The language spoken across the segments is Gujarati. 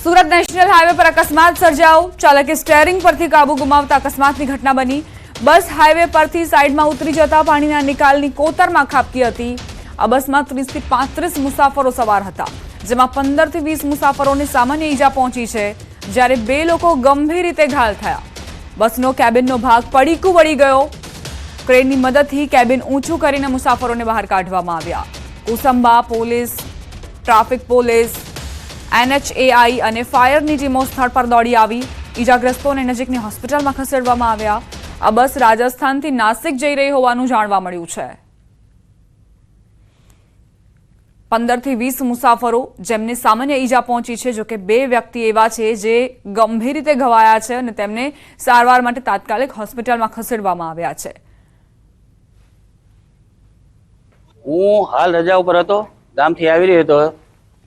સુરત નેશનલ હાઈવે પર અકસ્માત સર્જાયો। ચાલકે સ્ટીયરિંગ પરથી કાબુ ગુમાવતા અકસ્માતની ઘટના બની। બસ હાઈવે પરથી સાઈડમાં ઉતરી જતા પાણીના નિકાલની કોતરમાં ખાબકી હતી। આ બસમાં 30 થી 35 મુસાફરો સવાર હતા, જેમાં 15 થી 20 મુસાફરોને સામાન્ય ઈજા પહોંચી છે, જ્યારે 2 લોકો ગંભીર રીતે ઘાયલ થયા। બસનો કેબિનનો ભાગ પડીકું વળી ગયો। ક્રેનની મદદથી કેબિન ઊંચું કરીને મુસાફરોને બહાર કાઢવામાં આવ્યા। Kusamba police, traffic police, NHAI અને ફાયરની ટીમો સ્થળ પર દોડી આવી। ઈજાગ્રસ્તોને નજીકની હોસ્પિટલમાં ખસેડવામાં આવ્યા। આ બસ રાજસ્થાનથી નાસિક જઈ રહી હોવાનું જાણવા મળ્યું છે। 15 થી 20 મુસાફરો જેમને સામાન્ય ઈજા પહોંચી છે, જો કે 2 વ્યક્તિ એવા છે જે ગંભીર રીતે ઘવાયા છે અને તેમને સારવાર માટે તાત્કાલિક હોસ્પિટલમાં ખસેડવામાં આવ્યા છે। હું હાલ રજા ઉપર હતો, ગામથી આવી રહ્યો હતો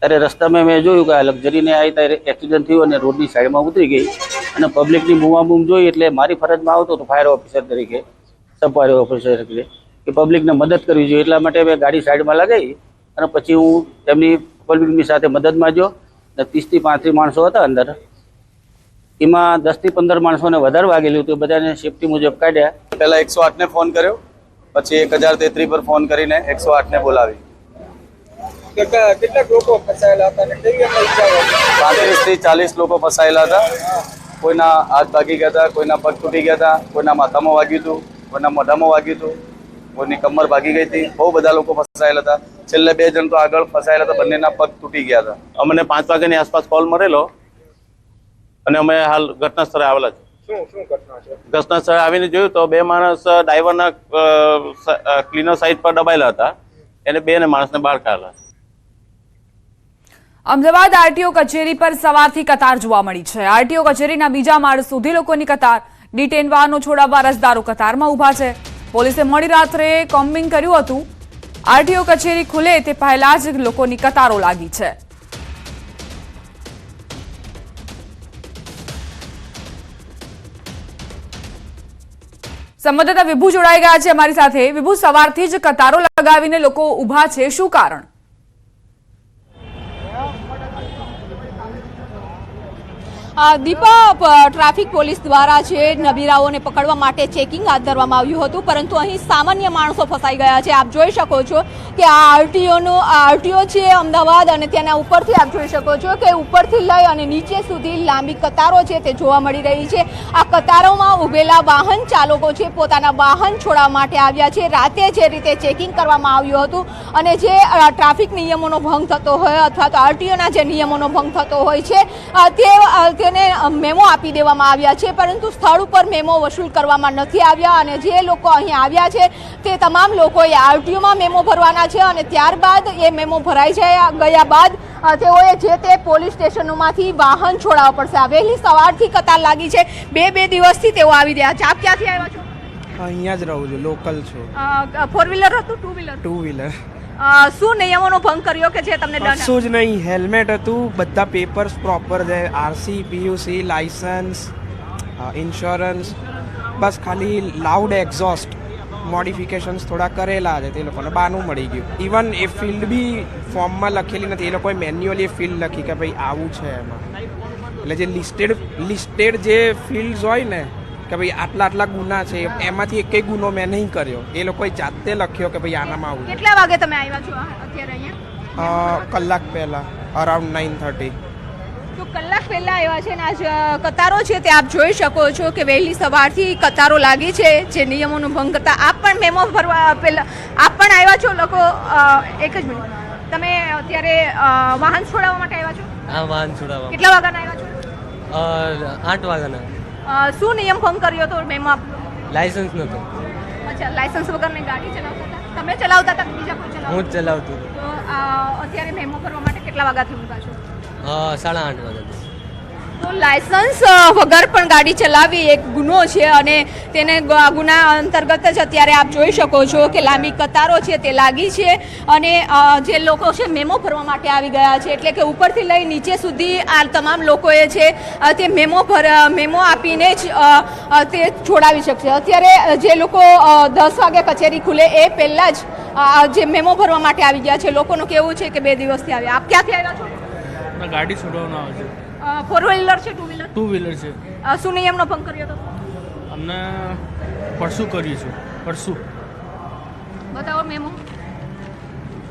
ત્યારે રસ્તામાં મેં જોયું કે આ લક્ઝરીને આવી ત્યારે એક્સિડન્ટ થયું અને રોડની સાઈડમાં ઉતરી ગઈ અને પબ્લિકની બૂમાબૂમ જોઈ એટલે મારી ફરજમાં આવતો હતો ફાયર ઓફિસર તરીકે, સબ ફાયર ઓફિસર તરીકે કે પબ્લિકને મદદ કરવી જોઈએ, એટલા માટે મેં ગાડી સાઈડમાં લગાવી અને પછી હું તેમની પબ્લિકની સાથે મદદમાં ગયો। 30 થી 35 માણસો હતા અંદર, એમાં 10 થી 15 માણસોને વધારે વાગેલું હતું, બધાને સેફટી મુજબ કાઢ્યા। પહેલા 108 ને ફોન કર્યો, પછી 1033 પર ફોન કરીને 108 ને બોલાવી। કેટલા લોકો ફસાયેલા હતા અને કેવી ઈજાઓ? 35 થી 40 લોકો ફસાયેલા હતા। કોઈના હાથ ભાગી ગયા હતા, કોઈના પગ તૂટી ગયા હતા, કોઈના માથામાં વાગ્યું હતું, કોઈના મોઢામાં વાગ્યું હતું, કોઈની કમર ભાગી ગઈ હતી। બહુ બધા લોકો ફસાયેલા હતા। છેલ્લે 2 જણ તો આગળ ફસાયેલા હતા, બંનેના પગ તૂટી ગયા હતા। અમને 5 વાગ્યાની આસપાસ કોલ મળેલો અને અમે હાલ ઘટના સ્થળે આવેલા છે। શું ઘટના છે? ઘટના સ્થળે આવીને જોયું તો 2 માણસ ડ્રાઈવરના ક્લીનર સાઈડ પર દબાયેલા હતા, એને 2 માણસને બહાર કાઢેલા। અમદાવાદ આરટીઓ કચેરી પર સવારથી કતાર જોવા મળી છે। આરટીઓ કચેરીના બીજા માળ સુધી લોકોની કતાર। ડિટેન વાહનો છોડાવવા અરજદારો કતારમાં ઊભા છે। પોલીસે મોડી રાત્રે કોમ્બિંગ કર્યું હતું। આરટીઓ કચેરી ખુલે તે પહેલા જ લોકોની કતારો લાગી છે। સંવાદદાતા વિભુ જોડાઈ ગયા છે અમારી સાથે। વિભુ, સવારથી જ કતારો લગાવીને લોકો ઊભા છે, શું કારણ? દીપા, ટ્રાફિક પોલીસ દ્વારા છે નબીરાઓને પકડવા માટે ચેકિંગ હાથ ધરવામાં આવ્યું હતું, પરંતુ અહીં સામાન્ય માણસો ફસાઈ ગયા છે। આપ જોઈ શકો છો કે આ આરટીઓ છે અમદાવાદ, અને તેના ઉપરથી આપ જોઈ શકો છો કે ઉપરથી લઈ અને નીચે સુધી લાંબી કતારો છે તે જોવા મળી રહી છે। આ કતારોમાં ઊભેલા વાહન ચાલકો છે પોતાના વાહન છોડાવવા માટે આવ્યા છે। રાતે જે રીતે ચેકિંગ કરવામાં આવ્યું હતું અને જે ટ્રાફિક નિયમોનો ભંગ થતો હોય અથવા તો આરટીઓના જે નિયમોનો ભંગ થતો હોય છે તેને મેમો આપી દેવામાં આવ્યા છે, પરંતુ સ્થળ ઉપર મેમો વસૂલ કરવામાં નથી આવ્યા અને જે લોકો અહીં આવ્યા છે તે તમામ લોકોએ આરટીઓમાં મેમો ભરવાના છે અને ત્યારબાદ એ મેમો ભરાઈ ગયા બાદ તેઓએ જે તે પોલીસ સ્ટેશનોમાંથી વાહન છોડાવવા પડશે। આ વહેલી સવારથી કતાર લાગી છે। 2 દિવસથી તેઓ આવી રહ્યા છે। આપ ક્યાંથી આવ્યા છો? અહીંયા જ રહું છું, લોકલ છું। 4 વ્હીલર હતું? 2 વ્હીલર? 2 વ્હીલર। શું નિયમોનો ભંગ કર્યો કે જે તમને દંડ? કશું જ નહીં, હેલ્મેટ હતું, બધા પેપર્સ પ્રોપર છે, આરસી, પીયુસી, લાઇસન્સ, ઇન્સ્યોરન્સ, બસ ખાલી લાઉડ એક્ઝોસ્ટ મોડિફિકેશન્સ થોડા કરેલા છે, તે લોકોને બાનું મળી ગયું। ઇવન એ ફિલ્ડ બી ફોર્મમાં લખેલી નથી, એ લોકોએ મેન્યુઅલી એ ફિલ્ડ લખી કે ભાઈ આવું છે એમાં, એટલે જે લિસ્ટેડ જે ફિલ્ડ્સ હોય ને કે ભાઈ આટલા ગુના છે, એમાંથી એકેય ગુનો મેં નહીં કર્યો, એ લોકોએ જાતે લખ્યો કે ભાઈ આનામાં આવું। કેટલા વાગે તમે આવ્યા છો અત્યારે અહીંયા? કલાક પહેલા, અરાઉન્ડ 9:30। તો કલાક પહેલા આવ્યા છે ને આજ કતારો છે તે આપ જોઈ શકો છો કે વહેલી સવારથી કતારો લાગી છે જે નિયમોનો ભંગ કરતા। આપ પણ મેમો ભરવા પહેલા આપ પણ આવ્યા છો? લોકો એક જ મિનિટ, તમે અત્યારે વાહન છોડાવવા માટે આવ્યા છો? હા, વાહન છોડાવવા। કેટલા વાગ્યાના આવ્યા છો? 8 વાગ્યાના। શું નિયમ ભંગ કર્યો હતો મેમો આપનો? લાયસન્સ નહોતો। અચ્છા, લાયસન્સ વગરની ગાડી ચલાવતા હતા? તમે ચલાવતા હતા કે બીજા કોઈ ચલાવતા? હું જ ચલાવતો હતો। તો અત્યારે મેમો ભરવા માટે કેટલા વાગ્યાથી ઊભા છો? 8:30 વાગ્યાથી। તો લાયસન્સ વગર પણ ગાડી ચલાવવી એક ગુનો છે અને તેને ગુના અંતર્ગત જ અત્યારે આપ જોઈ શકો છો કે લાંબી કતારો છે તે લાગી છે અને જે લોકો છે મેમો ભરવા માટે આવી ગયા છે, એટલે કે ઉપરથી લઈ નીચે સુધી આ તમામ લોકોએ છે તે મેમો આપીને જ તે છોડાવી શકશે। અત્યારે જે લોકો 10 વાગે કચેરી ખુલે એ પહેલાં જ જે મેમો ભરવા માટે આવી ગયા છે। લોકોનું કહેવું છે કે 2 દિવસથી આવ્યા। આપ ક્યાંથી આવ્યા છો? ગાડી છોડવાનો આવે છે। ફોર વ્હીલર છે ટુ વ્હીલર? ટુ વ્હીલર છે. શું નિયમનો ભંગ કર્યો હતો? અમને પરસું કર્યું છે. પરસું બતાવો મેમો.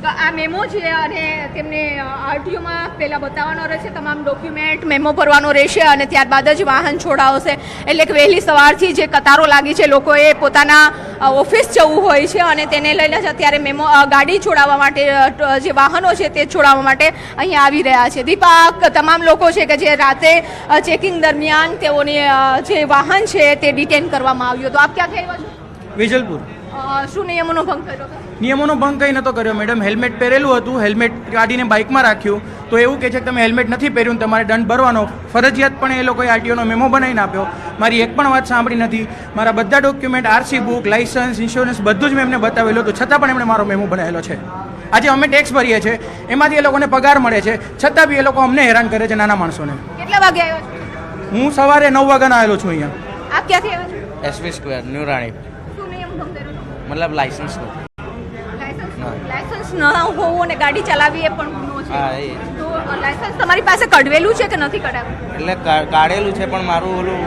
તો આ મેમો છે અને તેમને આરટીઓમાં પહેલાં બતાવવાનો રહેશે, તમામ ડોક્યુમેન્ટ મેમો ભરવાનો રહેશે અને ત્યારબાદ જ વાહન છોડાવશે. એટલે કે વહેલી સવારથી જે કતારો લાગી છે, લોકોએ પોતાના ઓફિસ જવું હોય છે અને તેને લઈને જ અત્યારે મેમો ગાડી છોડાવવા માટે જે વાહનો છે તે છોડાવવા માટે અહીંયા આવી રહ્યા છે. દીપક, તમામ લોકો છે કે જે રાતે ચેકિંગ દરમિયાન તેઓની જે વાહન છે તે ડિટેન કરવામાં આવ્યું હતું. આપ ક્યાંથી આવ્યા છો? વિજલપુર. શું નિયમોનો ભંગ કર્યો હતો? નિયમોનો ભંગ કંઈ નહોતો કર્યો મેડમ. હેલ્મેટ પહેરેલું હતું, હેલ્મેટ કાઢીને બાઇકમાં રાખ્યું, તો એવું કહે છે કે તમે હેલ્મેટ નથી પહેર્યું, તમારે દંડ ભરવાનો. ફરજિયાતપણે એ લોકોએ આરટીઓનો મેમો બનાવીને આપ્યો. મારી એક પણ વાત સાંભળી નથી. મારા બધા document, RC book, licence, insurance બધું જ મેં એમને બતાવેલું હતું, છતાં પણ એમણે મારો મેમો બનાવેલો છે. આજે અમે ટેક્સ ભરીએ છીએ, એમાંથી એ લોકોને પગાર મળે છે, છતાં બી એ લોકો અમને હેરાન કરે છે, નાના માણસોને. કેટલા વાગે આવ્યા છો? હું સવારે 9 વાગ્યાનો આવેલો છું અહીંયા. આપ ક્યાંથી આવ્યા છો? એસવી સ્ક્વેર ન્યૂ રાણી. શું નિયમ ભંગ કર્યો હતો? મતલબ લાઇસન્સ લાયસન્સ ન હોવું અને ગાડી ચલાવવી એ પણ ગુનો છે. હા, એ તો લાયસન્સ તમારી પાસે કઢવેલું છે કે નથી કઢાવ્યું? એટલે કાઢેલું છે પણ મારું ઓલું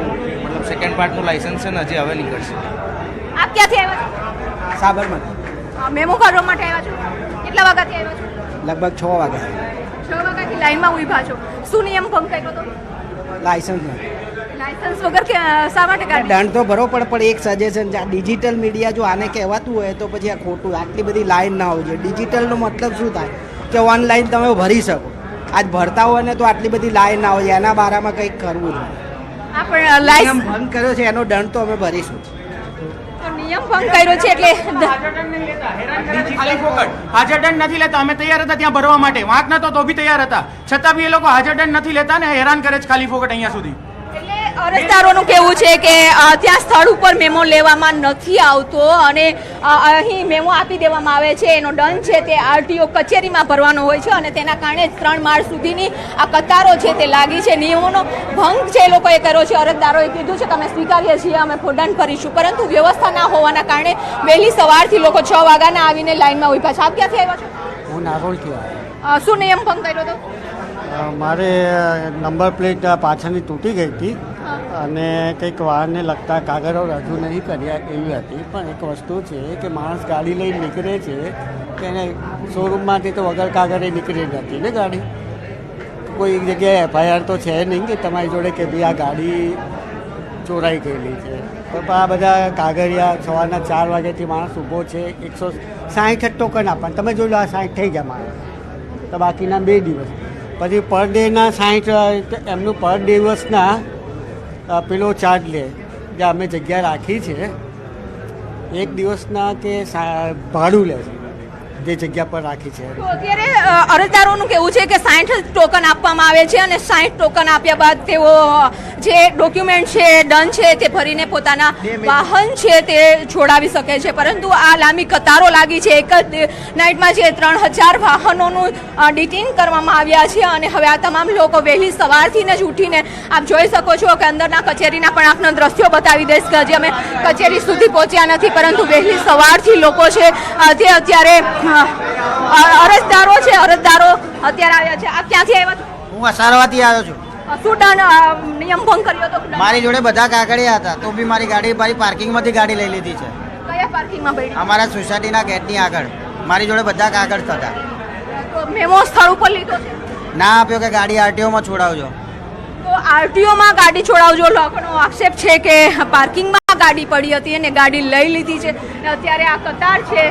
મતલબ સેકન્ડ પાર્ટનું લાઇસન્સ છે ને હજી હવે નીકળશે. આપ ક્યાંથી આવ્યા છો? સાબરમતી. મેમો કાઢવા માટે આવ્યા છો? કેટલા વાગ્યાથી આવ્યા છો? લગભગ 6 વાગ્યા. 6 વાગ્યાથી લાઈનમાં ઊભા છો. શું નિયમ ભંગ કર્યો હતો? લાઇસન્સ લાયસન્સ વગર કે શા માટે ગાડી? દંડ તો ભરવો પડે, પણ એક સજેશન છે, આ ડિજિટલ મીડિયા જો આને કહેવાતું હોય તો પછી આ ખોટું, આટલી બધી લાઈન ના હોવી જોઈએ. ડિજિટલનો મતલબ શું થાય કે ઓનલાઈન તમે ભરી શકો. આજ ભરતા હોય ને તો આટલી બધી લાઈન ના હોય, એના બારામાં કંઈક કરવું જોઈએ. આપણે નિયમ લાયસન્સ ભંગ કર્યો છે એનો દંડ તો અમે ભરીશું. નિયમ ભંગ કર્યો છે એટલે ખાલી ફોકટ હાજર દંડ નથી લેતા. અમે તૈયાર હતા ત્યાં ભરવા માટે, વાંક નતો તો બી તૈયાર હતા, છતાં બી એ લોકો હાજર દંડ નથી લેતા ને હેરાન કરે છે ખાલી ફોકટ અહીંયા સુધી. અરજદારોનું કહેવું છે કે ત્યાં સ્થળ ઉપર મેમો લેવામાં નથી આવતો અને અહીં મેમો આપી દેવામાં આવે છે. એનો દંડ છે તે આરટીઓ કચેરીમાં ભરવાનો હોય છે અને તેના કારણે 3 માળ સુધીની આ કતારો છે તે લાગી છે. નિયમોનો ભંગ છે એ લોકોએ કર્યો છે. અરજદારોએ કીધું છે કે અમે સ્વીકારીએ છીએ, અમે દંડ ભરીશું, પરંતુ વ્યવસ્થા ના હોવાના કારણે વહેલી સવારથી લોકો 6 વાગ્યાના આવીને લાઈનમાં ઊભા છે. આપ ક્યાંથી આવ્યા છો? હું નાગોલથી આવ્યો. શું નિયમ ભંગ કર્યો હતો? મારે નંબર પ્લેટ પાછળની તૂટી ગઈ હતી અને કંઈક વાહનને લગતા કાગળો રજૂ નહીં કર્યા એવી હતી. પણ એક વસ્તુ છે કે માણસ ગાડી લઈને નીકળે છે કે એને શોરૂમમાંથી તો વગર કાગળે નીકળી નથી ને ગાડી. કોઈ એક જગ્યાએ એફઆઈઆર તો છે નહીં કે તમારી જોડે કે ભાઈ આ ગાડી ચોરાઈ ગયેલી છે. તો આ બધા કાગળિયા સવારના 4 વાગ્યાથી માણસ ઊભો છે. 160 ટોકન આપવાનું, તમે જોઈ લો આ 60 થઈ ગયા માણસ, તો બાકીના 2 દિવસ. પછી પર ડેના 60 એમનું પર દિવસના પેલો ચાર્જ લે, જે અમે જગ્યા રાખી છે, એક દિવસના કે ભાડું લે છે જે જગ્યા પર રાખી છે. તો અત્યારે અરજદારોનું કહેવું છે કે 60 ટોકન આપવામાં આવે છે અને 60 ટોકન આપ્યા બાદ તેઓ જે ડોક્યુમેન્ટ છે, દંડ છે તે ભરીને પોતાના વાહન છે તે છોડાવી શકે છે. પરંતુ આ લાંબી કતારો લાગી છે. એક જ નાઇટમાં જે 3000 વાહનોનું ડિટેન કરવામાં આવ્યા છે અને હવે આ તમામ લોકો વહેલી સવારથી જ ઉઠીને આપ જોઈ શકો છો કે અંદરના કચેરીના પણ આપના દ્રશ્યો બતાવી દઈશ કે હજી અમે કચેરી સુધી પહોંચ્યા નથી, પરંતુ વહેલી સવારથી લોકો છે તે અત્યારે અરજદારો અત્યારે આવ્યા છે. આપ ક્યાંથી આવ્યા છો? હું અસારવાથી આવ્યો છું. શું દંડ નિયમ ભંગ કર્યો હતો? મારી જોડે બધા કાગળિયા હતા તો બી મારી પાર્કિંગમાંથી ગાડી લઈ લીધી છે. કયા પાર્કિંગમાં પડી? અમારા સોસાયટીના ગેટની આગળ મારી જોડે બધા કાગળ હતા. તો મેમો સ્થળ ઉપર લીધો છે? ના આપ્યો કે ગાડી આરટીઓમાં છોડાવજો. તો આરટીઓમાં ગાડી છોડાવજો. લોકોનો આક્ષેપ છે કે પાર્કિંગમાં ગાડી પડી હતી અને ગાડી લઈ લીધી છે. અત્યારે આ કતાર છે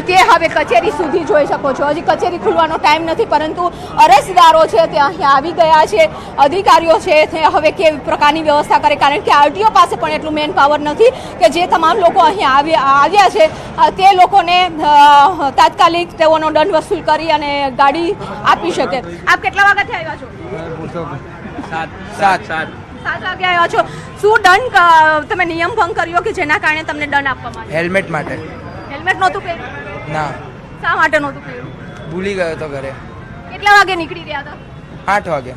તે હવે કચેરી સુધી જોઈ શકો છો. હજી કચેરી ખુલવાનો ટાઈમ નથી, પરંતુ અરજદારો છે તે અહીં આવી ગયા છે. અધિકારીઓ છે તે હવે કેવી પ્રકારની વ્યવસ્થા કરે, કારણ કે આરટીઓ પાસે પણ એટલું મેન પાવર નથી કે જે તમામ લોકો અહીં આવ્યા છે તે લોકોને તાત્કાલિક તેઓનો દંડ વસૂલ કરી અને ગાડી આપી શકે. આપ કેટલા વાગ્યાથી આવ્યા છો? 7 વાગે આવ્યા છો. શું દંડ તમે નિયમ ભંગ કર્યો કે જેના કારણે તમને દંડ આપવામાં આવ્યો? હેલ્મેટ માટે. હેલ્મેટ નહોતું પહેર્યું? ના, શા માટે નહોતું પહેર્યું? ભૂલી ગયો તો ઘરે. કેટલા વાગે નીકળી ગયા હતા? 8 વાગે.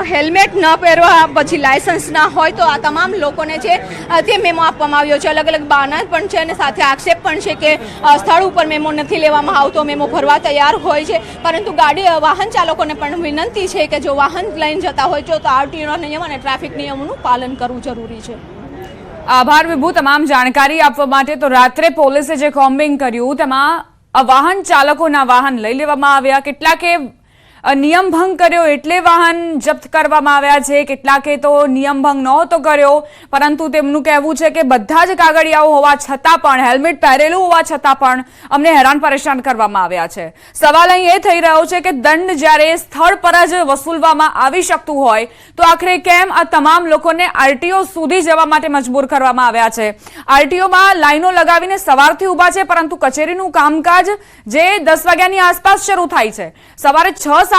હેલ્મેટ ન પહેરવા પછી લાયસન્સ ના હોય તો આ તમામ લોકોને છે તે મેમો આપવામાં આવ્યો છે. અલગ અલગ બહાના પણ છે અને સાથે આક્ષેપ પણ છે કે સ્થળ ઉપર મેમો નથી લેવામાં આવતો, મેમો ભરવા તૈયાર હોય છે. પરંતુ વાહન ચાલકોને પણ વિનંતી છે કે જો વાહન લઈને જતા હોય તો આરટીઓના નિયમ અને ટ્રાફિક નિયમોનું પાલન કરવું જરૂરી છે. આભાર વિભુ તમામ જાણકારી આપવા માટે. તો રાત્રે પોલીસે જે કોમ્બિંગ કર્યું તેમાં વાહન ચાલકોના વાહન લઈ લેવામાં આવ્યા, કેટલાકે નિયમ ભંગ કર્યો એટલે વાહન જપ્ત કરવામાં આવ્યા છે, કેટલાકે તો નિયમ ભંગ નહોતો કર્યો પરંતુ તેમનું કહેવું છે કે બધા જ કાગળિયાઓ હોવા છતાં પણ, હેલ્મેટ પહેરેલું હોવા છતાં પણ અમને હેરાન પરેશાન કરવામાં આવ્યા છે. સવાલ અહીં એ થઈ રહ્યો છે કે દંડ જ્યારે સ્થળ પર જ વસૂલવામાં આવી શકતું હોય તો આખરે કેમ આ તમામ લોકોને આરટીઓ સુધી જવા માટે મજબૂર કરવામાં આવ્યા છે. આરટીઓમાં લાઈનો લગાવીને સવારથી ઊભા છે પરંતુ કચેરીનું કામકાજ જે 10 વાગ્યાની આસપાસ શરૂ થાય છે, સવારે 6-7